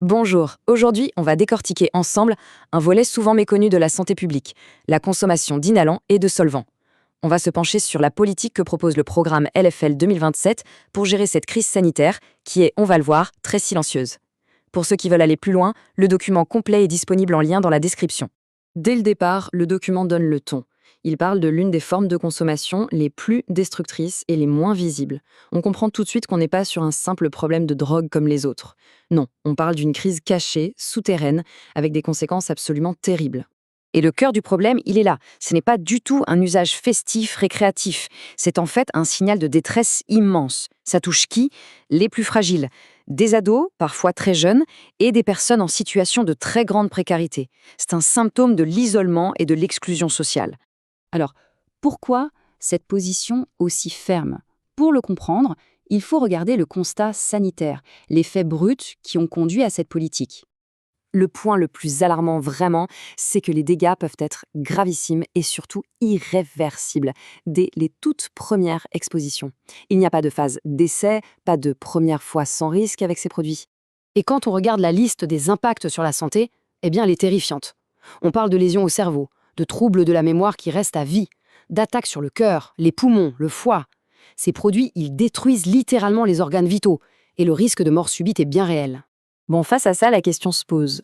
Bonjour, aujourd'hui on va décortiquer ensemble un volet souvent méconnu de la santé publique, la consommation d'inhalants et de solvants. On va se pencher sur la politique que propose le programme LFL 2027 pour gérer cette crise sanitaire qui est, on va le voir, très silencieuse. Pour ceux qui veulent aller plus loin, le document complet est disponible en lien dans la description. Dès le départ, le document donne le ton. Il parle de l'une des formes de consommation les plus destructrices et les moins visibles. On comprend tout de suite qu'on n'est pas sur un simple problème de drogue comme les autres. Non, on parle d'une crise cachée, souterraine, avec des conséquences absolument terribles. Et le cœur du problème, il est là. Ce n'est pas du tout un usage festif, récréatif. C'est en fait un signal de détresse immense. Ça touche qui? Les plus fragiles. Des ados, parfois très jeunes, et des personnes en situation de très grande précarité. C'est un symptôme de l'isolement et de l'exclusion sociale. Alors, pourquoi cette position aussi ferme? Pour le comprendre, il faut regarder le constat sanitaire, les faits bruts qui ont conduit à cette politique. Le point le plus alarmant vraiment, c'est que les dégâts peuvent être gravissimes et surtout irréversibles dès les toutes premières expositions. Il n'y a pas de phase d'essai, pas de première fois sans risque avec ces produits. Et quand on regarde la liste des impacts sur la santé, eh bien elle est terrifiante. On parle de lésions au cerveau, de troubles de la mémoire qui restent à vie, d'attaques sur le cœur, les poumons, le foie. Ces produits, ils détruisent littéralement les organes vitaux et le risque de mort subite est bien réel. Bon, face à ça, la question se pose.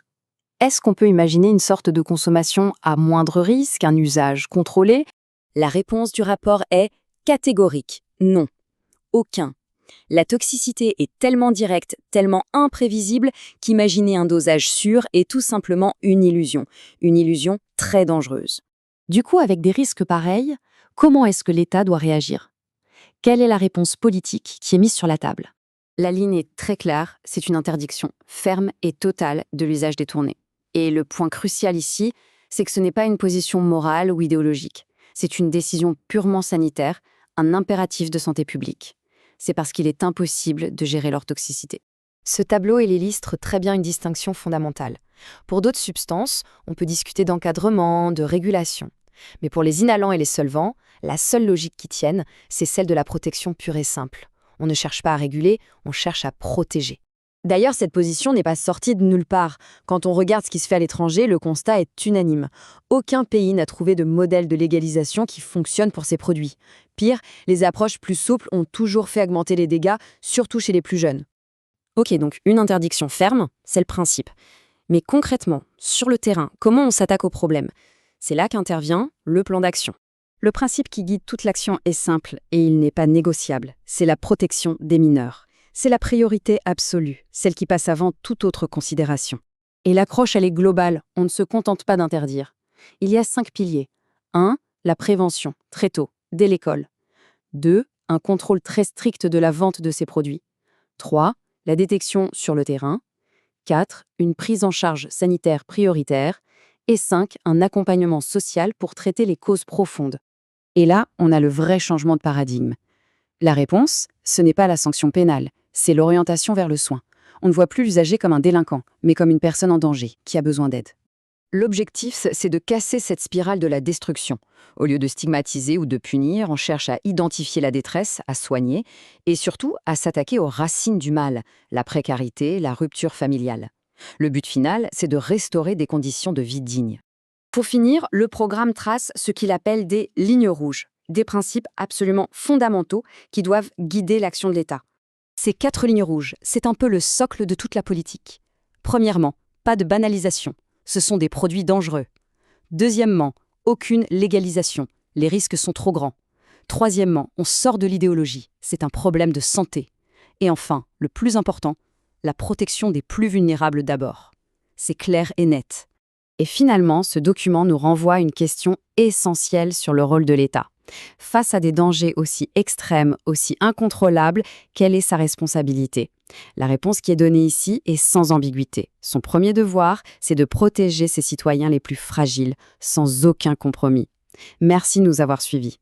Est-ce qu'on peut imaginer une sorte de consommation à moindre risque, un usage contrôlé? La réponse du rapport est catégorique. Non. Aucun. La toxicité est tellement directe, tellement imprévisible qu'imaginer un dosage sûr est tout simplement une illusion très dangereuse. Du coup, avec des risques pareils, comment est-ce que l'État doit réagir? Quelle est la réponse politique qui est mise sur la table? La ligne est très claire, c'est une interdiction ferme et totale de l'usage détourné. Et le point crucial ici, c'est que ce n'est pas une position morale ou idéologique. C'est une décision purement sanitaire, un impératif de santé publique. C'est parce qu'il est impossible de gérer leur toxicité. Ce tableau illustre très bien une distinction fondamentale. Pour d'autres substances, on peut discuter d'encadrement, de régulation. Mais pour les inhalants et les solvants, la seule logique qui tienne, c'est celle de la protection pure et simple. On ne cherche pas à réguler, on cherche à protéger. D'ailleurs, cette position n'est pas sortie de nulle part. Quand on regarde ce qui se fait à l'étranger, le constat est unanime. Aucun pays n'a trouvé de modèle de légalisation qui fonctionne pour ces produits. Pire, les approches plus souples ont toujours fait augmenter les dégâts, surtout chez les plus jeunes. Ok, donc une interdiction ferme, c'est le principe. Mais concrètement, sur le terrain, comment on s'attaque au problème? C'est là qu'intervient le plan d'action. Le principe qui guide toute l'action est simple et il n'est pas négociable. C'est la protection des mineurs. C'est la priorité absolue, celle qui passe avant toute autre considération. Et l'approche, elle est globale, on ne se contente pas d'interdire. Il y a 5 piliers. 1. La prévention, très tôt, dès l'école. 2. Un contrôle très strict de la vente de ces produits. 3. La détection sur le terrain. 4. Une prise en charge sanitaire prioritaire. Et 5. Un accompagnement social pour traiter les causes profondes. Et là, on a le vrai changement de paradigme. La réponse, ce n'est pas la sanction pénale, c'est l'orientation vers le soin. On ne voit plus l'usager comme un délinquant, mais comme une personne en danger, qui a besoin d'aide. L'objectif, c'est de casser cette spirale de la destruction. Au lieu de stigmatiser ou de punir, on cherche à identifier la détresse, à soigner, et surtout à s'attaquer aux racines du mal, la précarité, la rupture familiale. Le but final, c'est de restaurer des conditions de vie dignes. Pour finir, le programme trace ce qu'il appelle des lignes rouges, des principes absolument fondamentaux qui doivent guider l'action de l'État. Ces 4 lignes rouges, c'est un peu le socle de toute la politique. Premièrement, pas de banalisation. Ce sont des produits dangereux. Deuxièmement, aucune légalisation. Les risques sont trop grands. Troisièmement, on sort de l'idéologie. C'est un problème de santé. Et enfin, le plus important, la protection des plus vulnérables d'abord. C'est clair et net. Et finalement, ce document nous renvoie à une question essentielle sur le rôle de l'État. Face à des dangers aussi extrêmes, aussi incontrôlables, quelle est sa responsabilité? La réponse qui est donnée ici est sans ambiguïté. Son premier devoir, c'est de protéger ses citoyens les plus fragiles, sans aucun compromis. Merci de nous avoir suivis.